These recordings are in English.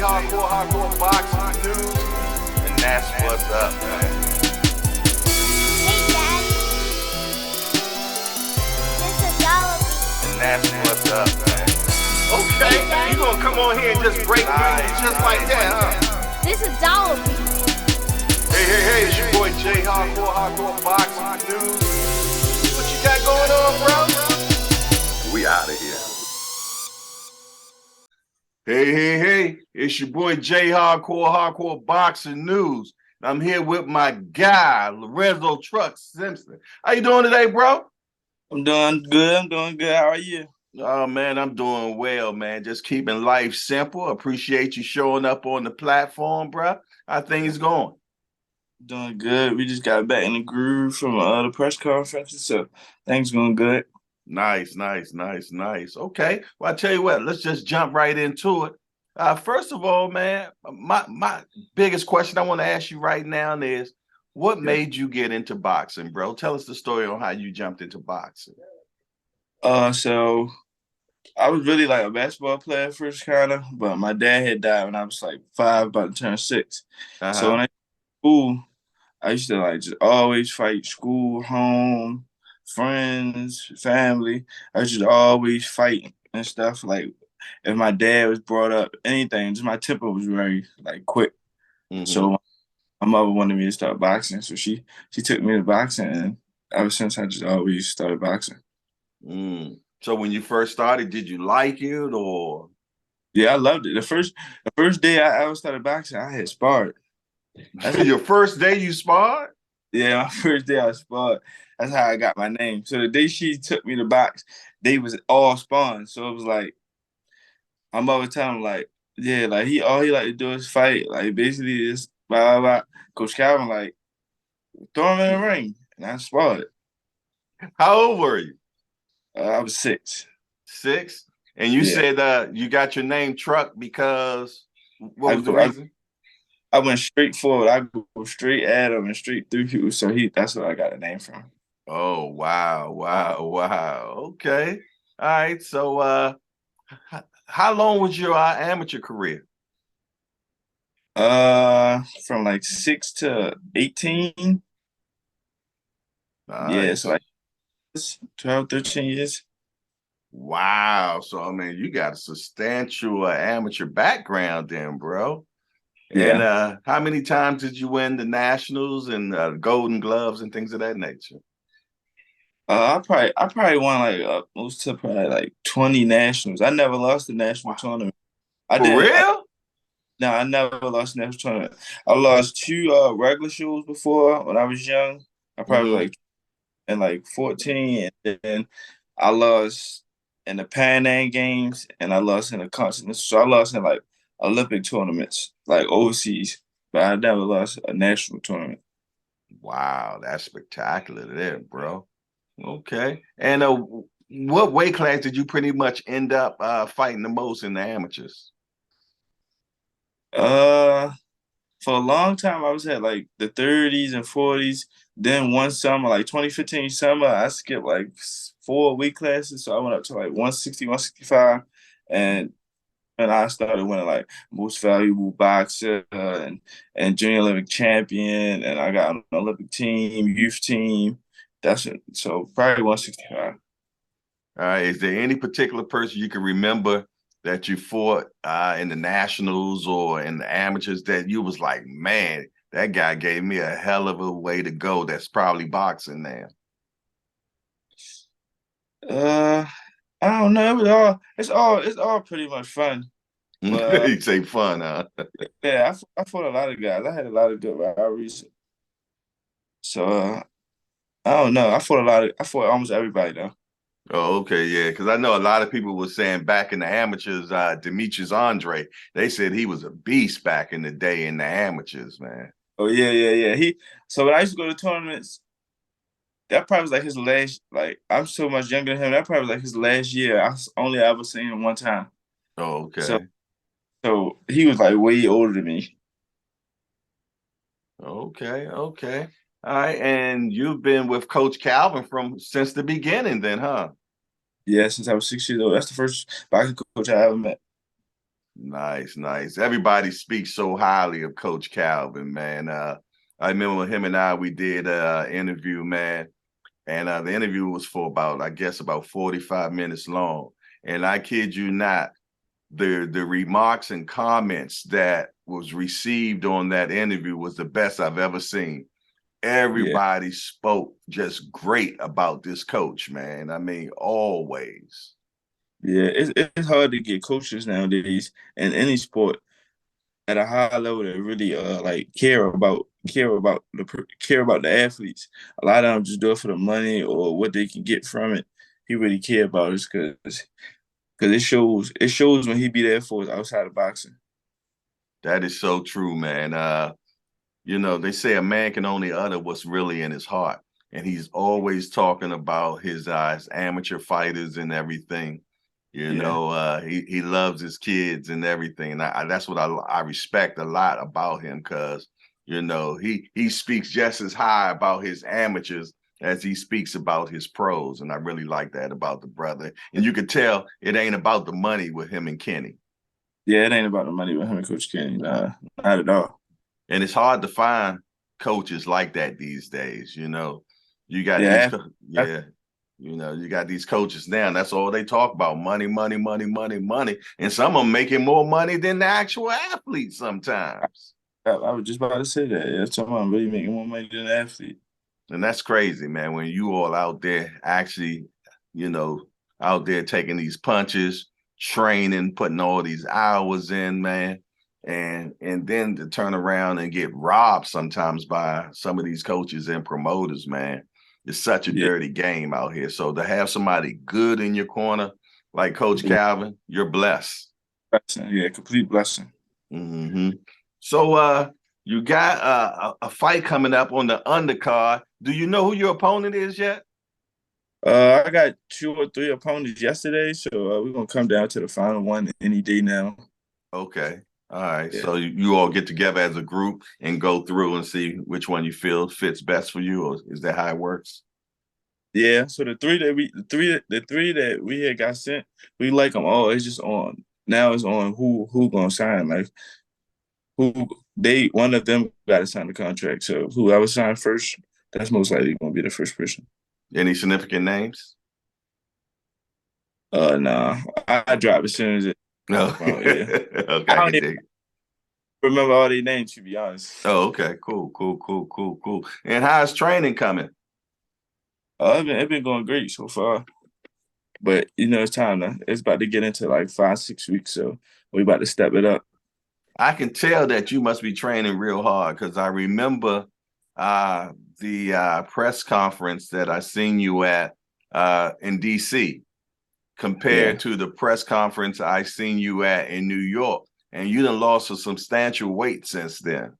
Jayhardcore, Hardcoreboxing news, and that's what's up, man. Hey, Dad. This is $1. And that's what's up, man. Okay, Hey, Dad. you gonna come on here and just break news just like that, huh? This is $1. Hey, it's your boy Jayhardcore, Hardcoreboxingnews. What you got going on, bro? We out of here. Hey, it's your boy Jayhardcore, Hardcoreboxingnews. I'm here with my guy, Lorenzo Truck Simpson. How you doing today, bro? I'm doing good. How are you? Oh, man, I'm doing well, man. Just keeping life simple. Appreciate you showing up on the platform, bro. How things going? Doing good. We just got back in the groove from the press conference, so things going good. Nice. Okay. Well, I tell you what, let's just jump right into it. First of all, man, my biggest question I want to ask you right now is, what made you get into boxing, bro? Tell us the story on how you jumped into boxing. So I was really like a basketball player first, kind of, but my dad had died when I was like 5, about to turn 6. So when I school, I used to like just always fight school, home, friends, family. I was just always fighting and stuff. Like if my dad was brought up, anything, just my temper was very like quick. So my mother wanted me to start boxing. So she took me to boxing, and ever since I just always started boxing. So when you first started, did you like it or? Yeah, I loved it. The first day I ever started boxing, I had sparred. Your first day you sparred? Yeah, my first day I sparred. That's how I got my name. So the day she took me to box, they was all sparring. So it was like, my mother telling him like, yeah, like all he like to do is fight. Like basically just blah, blah, blah. Coach Calvin like, throw him in the ring. And I sparred. How old were you? I was 6. 6? And you said you got your name Truck because what was the reason? I went straight forward. I go straight at him and straight through people. So that's where I got the name from. Oh, wow. Okay. All right. So how long was your amateur career? From like 6 to 18. Nice. Yeah, so like 12, 13 years. Wow. So I mean, you got a substantial amateur background then, bro. Yeah. And how many times did you win the nationals and Golden Gloves and things of that nature? I probably won like close to probably like 20 nationals. I never lost a national tournament. For real? No, I never lost a national tournament. I lost 2 regular shows before when I was young. I probably was like in like 14, and then I lost in the Pan Am Games, and I lost in the continent. So I lost in like Olympic tournaments, like overseas, but I never lost a national tournament. Wow, that's spectacular there, bro. Okay. And what weight class did you pretty much end up fighting the most in the amateurs? For a long time, I was at like the 30s and 40s. Then one summer, like 2015 summer, I skipped like 4 weight classes. So I went up to like 160, 165. And I started winning like most valuable boxer and junior Olympic champion. And I got on the Olympic team, youth team. That's it. So probably 165. All right. Is there any particular person you can remember that you fought in the nationals or in the amateurs that you was like, man, that guy gave me a hell of a way to go? That's probably boxing now. I don't know. It's all pretty much fun. But, You say fun, huh? yeah, I fought a lot of guys. I had a lot of good rivalries. So I don't know. I fought almost everybody though. Oh, okay, yeah, because I know a lot of people were saying back in the amateurs, Demetrius Andre, they said he was a beast back in the day in the amateurs, man. Oh yeah. So when I used to go to tournaments, that probably was like his last. Like I'm so much younger than him. That probably was like his last year. I only ever seen him one time. Oh, okay. So he was like way older than me. Okay. All right, and you've been with Coach Calvin since the beginning, then, huh? Yeah, since I was 6 years old. That's the first boxing coach I ever met. Nice, nice. Everybody speaks so highly of Coach Calvin, man. I remember him and we did an interview, man. And the interview was for I guess, about 45 minutes long. And I kid you not, the remarks and comments that was received on that interview was the best I've ever seen. Yeah, Everybody spoke just great about this coach, man. I mean, always. yeah. It's hard to get coaches nowadays in any sport at a high level that really like care about the athletes. A lot of them just do it for the money or what they can get from it. He really care about it because it shows when he be there for us outside of boxing. That is so true, man. They say a man can only utter what's really in his heart. And he's always talking about his amateur fighters and everything. Yeah, He loves his kids and everything. And that's what I respect a lot about him because, he speaks just as high about his amateurs as he speaks about his pros. And I really like that about the brother. And you could tell it ain't about the money with him and Kenny. yeah. It ain't about the money with him and Coach Kenny. Nah, not at all. And it's hard to find coaches like that these days. You got these, Yeah, yeah, you got these coaches now. That's all they talk about: money, money, money, money, money. And some of them making more money than the actual athletes sometimes. I was just about to say that. Yeah, someone really making more money than an athlete. And that's crazy, man. When you all out there actually, you know, out there taking these punches, training, putting all these hours in, man. And then to turn around and get robbed sometimes by some of these coaches and promoters, man. It's such a Yeah, dirty game out here. So to have somebody good in your corner, like Coach Calvin, you're blessed. blessing. Yeah, complete blessing. Mm-hmm. So you got a fight coming up on the undercard. Do you know who your opponent is yet? I got two or three opponents yesterday, so we're gonna come down to the final one any day now. Okay. All right. Yeah, So you all get together as a group and go through and see which one you feel fits best for you, or is that how it works? yeah. So the three that we had got sent, we like them all. It's just on now. It's on who gonna sign. Like who one of them got to sign the contract. So whoever signed first, that's most likely gonna be the first person. Any significant names? Nah, I drop as soon as it No. come out. Yeah, Okay, I I don't can even dig it. remember all their names to be honest. Oh, okay. Cool, cool, cool, cool, cool. And how's training coming? It's been going great so far. But it's time to it's about to get into like 5, 6 weeks, so we about to step it up. I can tell that you must be training real hard because I remember the press conference that I seen you at in DC Yeah. compared to the press conference I seen you at in New York. And you done lost a substantial weight since then.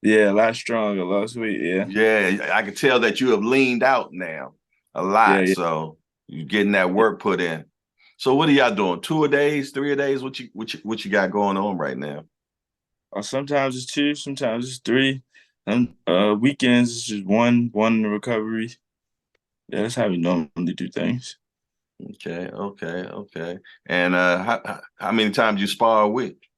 Yeah, a lot stronger, last week. Yeah. Yeah, I can tell that you have leaned out now a Yeah, lot. yeah. So you're getting that yeah. work put in. So what are y'all doing? 2 a days, 3 a days? What you got going on right now? Sometimes it's two, sometimes it's three. And weekends it's just one in the recovery. Yeah, that's how we normally do things. Okay, okay, okay. And how many times you spar a week?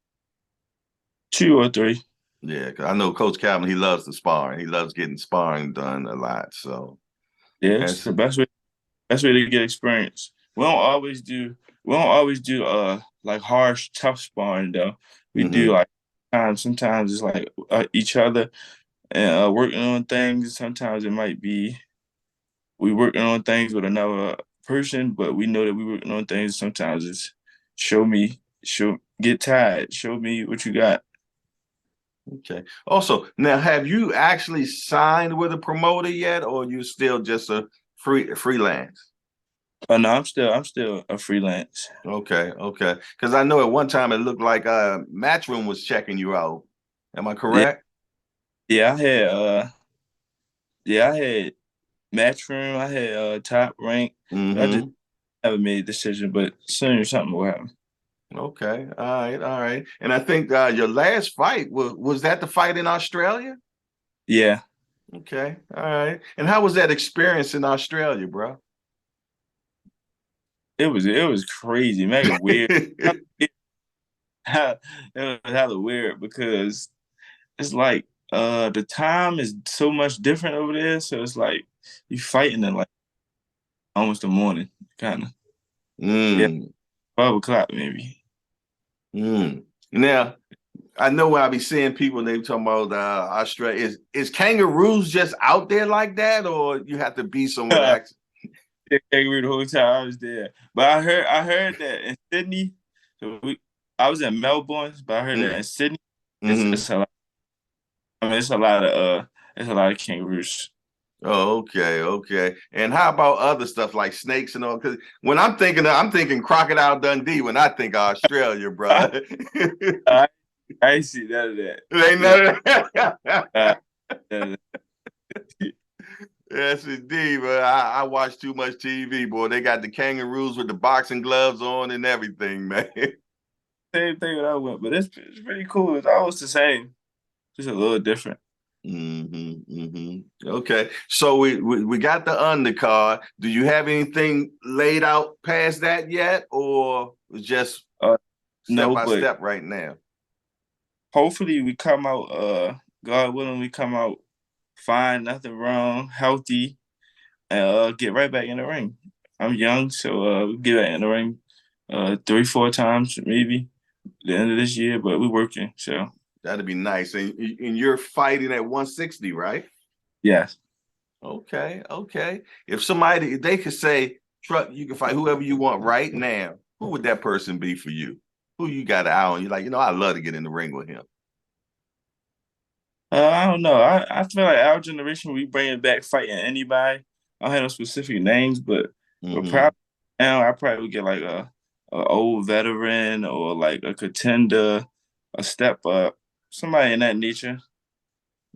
2 or 3. Yeah, 'cause I know Coach Calvin, he loves the sparring. He loves getting sparring done a lot. So Yeah, it's that's the best way to get experience. We don't always do like harsh, tough sparring though. We do mm-hmm. like sometimes it's like each other and working on things. Sometimes it might be we working on things with another person, but we know that we working on things. Sometimes it's get tired, show me what you got. Okay. Also, now have you actually signed with a promoter yet, or you still just a freelance? Oh no, I'm still a freelance. Okay, okay. Because I know at one time it looked like Matchroom was checking you out. Am I Yeah, correct? yeah, I had Matchroom, I had Top Rank, but I just Mm-hmm. haven't made a decision. But soon something will happen. Okay. All right. All right. And I think your last fight was that the fight in Australia? Yeah, Okay. All right. And how was that experience in Australia, bro? it was crazy, mega weird. it was hella weird because it's like the time is so much different over there. So it's like you fighting in like almost the morning, kind of. Yeah, Mm, 12 o'clock maybe. mm. Now, I know when I be seeing people, they talking about Australia. Is kangaroos just out there like that, or you have to be somewhere to actually? Yeah, kangaroo the whole time I was there. But I heard that in Sydney, I was in Melbourne, but I heard that in Sydney, Mm-hmm. it's a lot. I mean, it's a lot of kangaroos. Oh, okay, okay. And how about other stuff like snakes and all? Because when I'm thinking Crocodile Dundee when I think Australia, bro. I, I ain't see none of that. It ain't Yeah, none of uh, that. uh, Yes, indeed, but I watch too much TV, boy. They got the kangaroos with the boxing gloves on and everything, man. same thing when I went, but it's pretty cool. It's almost the same, just a little different. Okay, so we got the undercard. Do you have anything laid out past that yet, or it's just Uh, step no, by but step right now? hopefully we come out. God willing, we come out fine, nothing wrong, healthy, and get right back in the ring. I'm young, so we get back in the ring 3, 4 times maybe the end of this year, but we're working. So That'd be nice. And you're fighting at 160, right? yes. Okay, okay. If they could say, Truck, you can fight whoever you want right now, who would that person be for you? Who you got an eye on? You're like, I love to get in the ring with him. I don't know. I feel like our generation, we bringing back fighting anybody. I don't have no specific names, but Mm-hmm. probably now I probably would get like a old veteran or like a contender, a step up, somebody in that nature,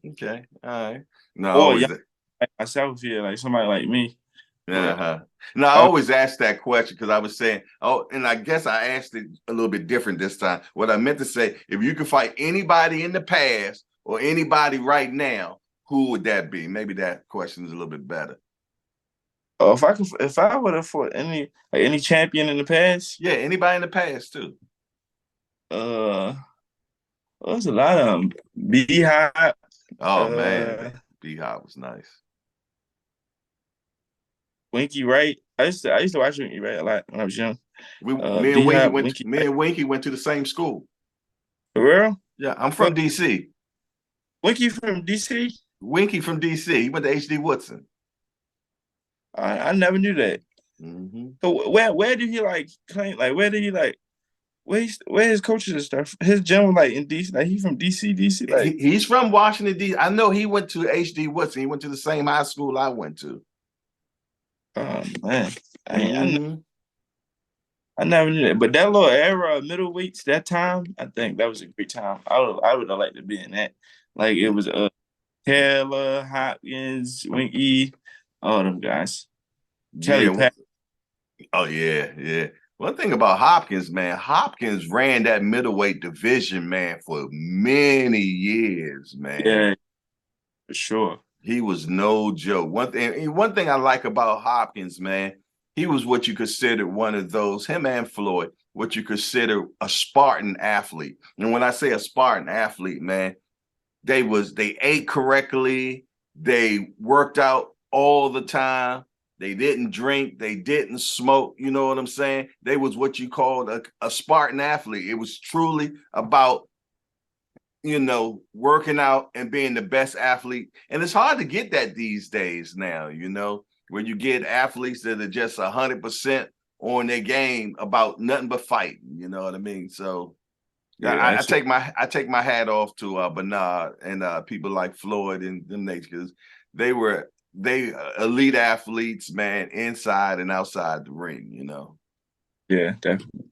Okay, all right. No, I or always, young like myself here, like somebody like me. But uh-huh. No, I uh, always ask that question because I was saying, oh, and I guess I asked it a little bit different this time. What I meant to say, if you could fight anybody in the past or anybody right now, who would that be? Maybe that question is a little bit better. if I would have fought any champion in the past, Yeah, anybody in the past too. well, there's a lot of them. Beehive, Oh uh, man, B Hop was nice. Winky Wright. I used to watch Winky Wright a lot when I was young. We me and Winky Beehive, went Winky me Wright. and Winky went to the same school. For real? Yeah, I'm Well, from DC. Winky from DC? Winky from DC. He went to HD Woodson. I never knew that. Mm-hmm. So where did he like claim like where did he like where his coaches and stuff? His gym was like in DC, like he from DC, like He's from Washington, D.C. I know he went to HD Woodson. He went to the same high school I went to. oh man. I Mm-hmm. I never knew that. But that little era of middleweights, that time, I think that was a great time. I would have liked to be in that. Like it was Taylor, Hopkins, Winky, all them guys. Kelly Yeah. Pat. Oh, yeah, yeah. One thing about Hopkins, man, Hopkins ran that middleweight division, man, for many years, man. Yeah, for sure. He was no joke. One thing I like about Hopkins, man, he was what you consider one of those, him and Floyd, what you consider a Spartan athlete. And when I say a Spartan athlete, man, they ate correctly, they worked out all the time, they didn't drink, they didn't smoke, you know what I'm saying? They was what you called a Spartan athlete. It was truly about working out and being the best athlete. And it's hard to get that these days now, where you get athletes that are just 100% on their game about nothing but fighting. You know what I mean? So Yeah, I take my hat off to Bernard and people like Floyd and them because they elite athletes, man, inside and outside the ring. yeah, definitely.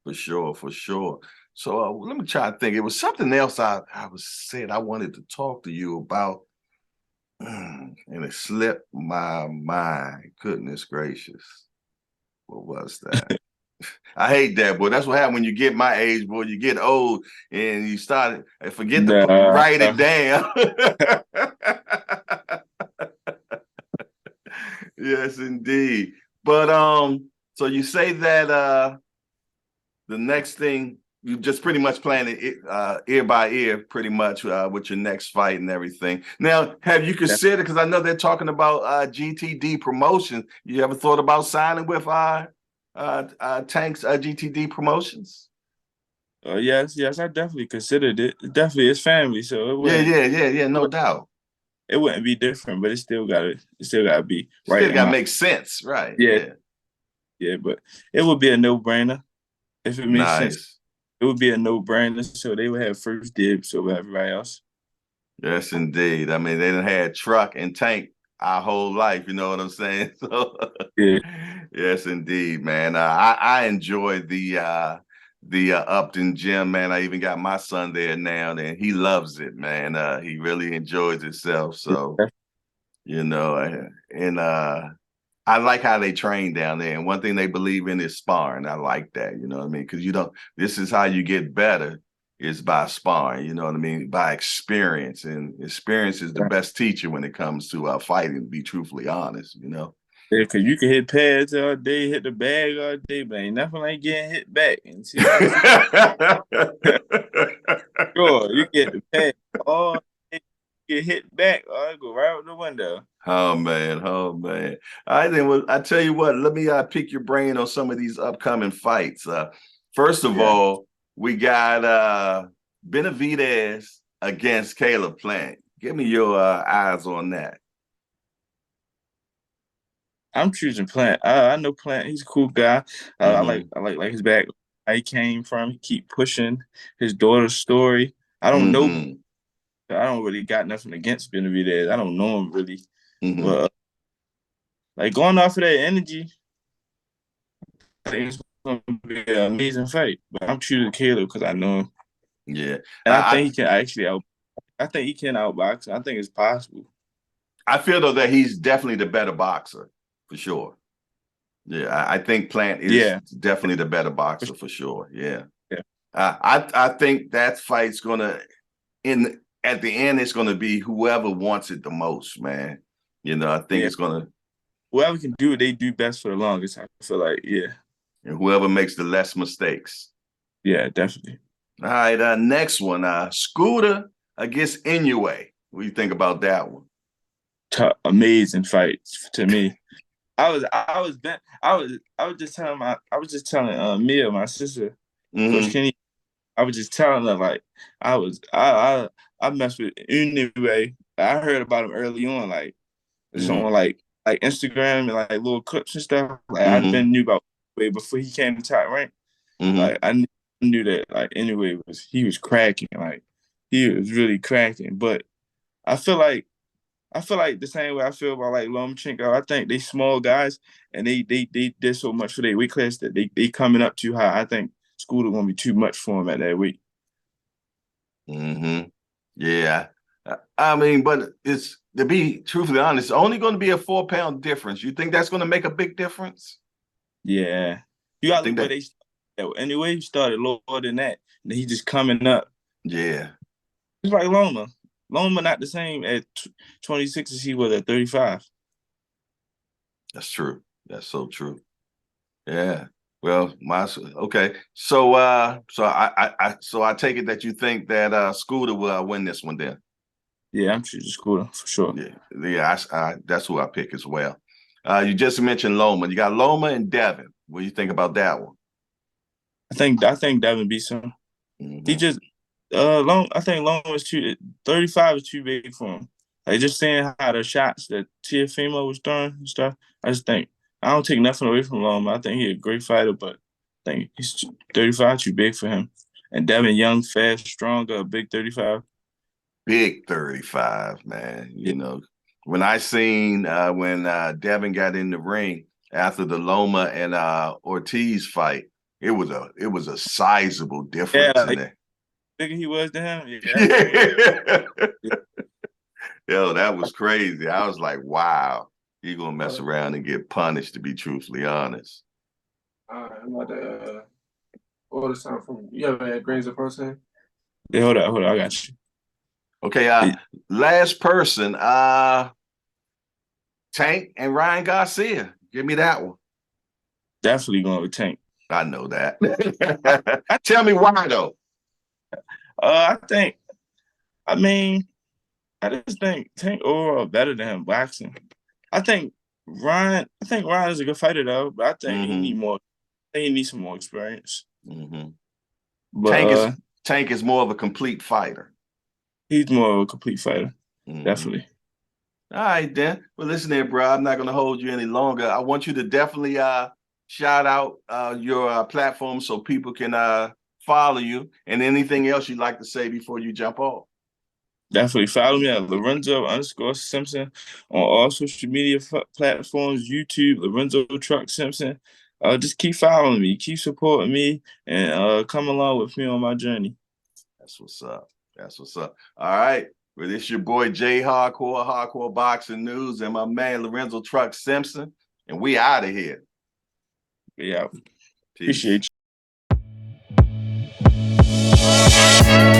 For sure, for sure. So let me try to think. It was something else I was said I wanted to talk to you about, and it slipped my mind. Goodness gracious, what was that? I hate that, boy. That's what happens when you get my age, boy. You get old and you start forget to Nah, write it down. Yes, indeed. But so you say that the next thing you just pretty much playing it ear by ear, pretty much with your next fight and everything. Now, have you considered? Because I know they're talking about GTD promotion. You ever thought about signing with Tank's GTD promotions? Yes, I definitely considered it. Definitely, it's family, so Yeah. No doubt. it wouldn't be different, but it still gotta be right Still in got to my make sense, right? yeah, Yeah. yeah. But it would be a no-brainer if it makes sense. Nice. It would be a no-brainer, so they would have first dibs over everybody else. Yes, indeed. I mean, they done had Truck and Tank our whole life. You know what I'm saying? So, Yeah, yes, indeed, man. I enjoyed the Upton gym, man. I even got my son there now, and he loves it, man. He really enjoys himself. So, you know, and I like how they train down there. And one thing they believe in is sparring. I like that. You know what I mean? Because this is how you get better is by sparring. You know what I mean? By experience. And experience is the best teacher when it comes to fighting, to be truthfully honest, you know? yeah, because you can hit pads all day, hit the bag all day, but ain't nothing like getting hit back and see. Sure, you get the pad all day, get hit back, or go right out the window. Oh man, oh man. I then well, I tell you what, let me pick your brain on some of these upcoming fights. First of Yeah, all, we got Benavidez against Caleb Plant. Give me your eyes on that. I'm choosing Plant. I know Plant. He's a cool guy. I like Mm-hmm. like his back. Where he came from. He keep pushing his daughter's story. I don't know. Mm-hmm. I don't really got nothing against Benavidez. I don't know him really, Mm-hmm. but like going off of that energy, I think it's gonna be an amazing fight. But I'm choosing Caleb because I know him, Yeah. and I think he can actually out. I think he can outbox. I think it's possible. I feel though that he's definitely the better boxer for sure. Yeah, I think Plant is Yeah, definitely the better for boxer sure. for sure. Yeah. Yeah, I think that fight's gonna in at the end it's gonna be whoever wants it the most, man. You know, I think yeah. it's gonna Whoever can do what they do best for the longest. I feel like, yeah, and whoever makes the less mistakes. yeah, definitely. All right, next one, Scooter against Inoue. What do you think about that one? Amazing fights to me. I was just telling Mia, my sister, Coach Mm-hmm. Kenny. I was just telling her like I messed with Inoue. I heard about him early on, like just Mm-hmm. on like Instagram and like little clips and stuff. Like I'd Mm-hmm. been knew about way before he came to Top Rank. Mm-hmm. Like I knew that like Inoue was cracking, like he was really cracking. But I feel like I feel like the same way I feel about like Lomachenko. I think they small guys and they did so much for their weight class that they coming up too high. I think Scooter gonna be too much for him at that weight. Mm-hmm. Yeah. I mean, but it's to be truthfully honest, it's only going to be a 4 pound difference. You think that's going to make a big difference? Yeah, you I gotta think look where that, they started. Anyway, he started lower than that, and he just coming up. yeah, It's like Loma. Loma not the same at 26 as he was at 35. that's true. That's so true. Yeah. Well, okay. So, so I take it that you think that Scooter will win this one then. Yeah, I'm choosing Scooter for sure. Yeah. That's who I pick as well. You just mentioned Loma. You got Loma and Devin. What do you think about that one? I think Devin beats him. He Mm-hmm. just long. I think Long was too 35 is too big for him. Like just saying how the shots that Tiafimo was throwing and stuff. I just think I don't take nothing away from Long. I think he's a great fighter, but I think he's 35 too big for him. And Devin Young, fast, stronger, big 35. Big 35, man. Yeah, You know, when I seen when Devin got in the ring after the Loma and Ortiz fight, it was a sizable yeah, difference in like there. bigger he was to him. Yeah, Yeah. yeah. Yo, that was crazy. I was like, wow, he gonna mess around and get punished, to be truthfully honest. I'm about to order something from you. Ever had grains of protein? Yeah, hold on, I got you. Okay, It, last person, Tank and Ryan Garcia. Give me that one. definitely going with Tank. I know that. Tell me why though. I just think Tank overall better than him boxing. I think Ryan is a good fighter though, but I think he need more. I think he needs some more experience. But Tank is more of a complete fighter. He's more of a complete fighter, definitely. All right, then. Well, listen here, bro. I'm not going to hold you any longer. I want you to definitely shout out your platform so people can follow you, and anything else you'd like to say before you jump off. Definitely follow me at Lorenzo_Simpson on all social media platforms, YouTube, Lorenzo Truck Simpson. Just keep following me, keep supporting me, and come along with me on my journey. That's what's up. That's what's up. All right. Well, this is your boy Jayhardcore, Hardcore Boxing News, and my man Lorenzo Truck Simpson, and we out of here. Yeah. Peace. Appreciate you.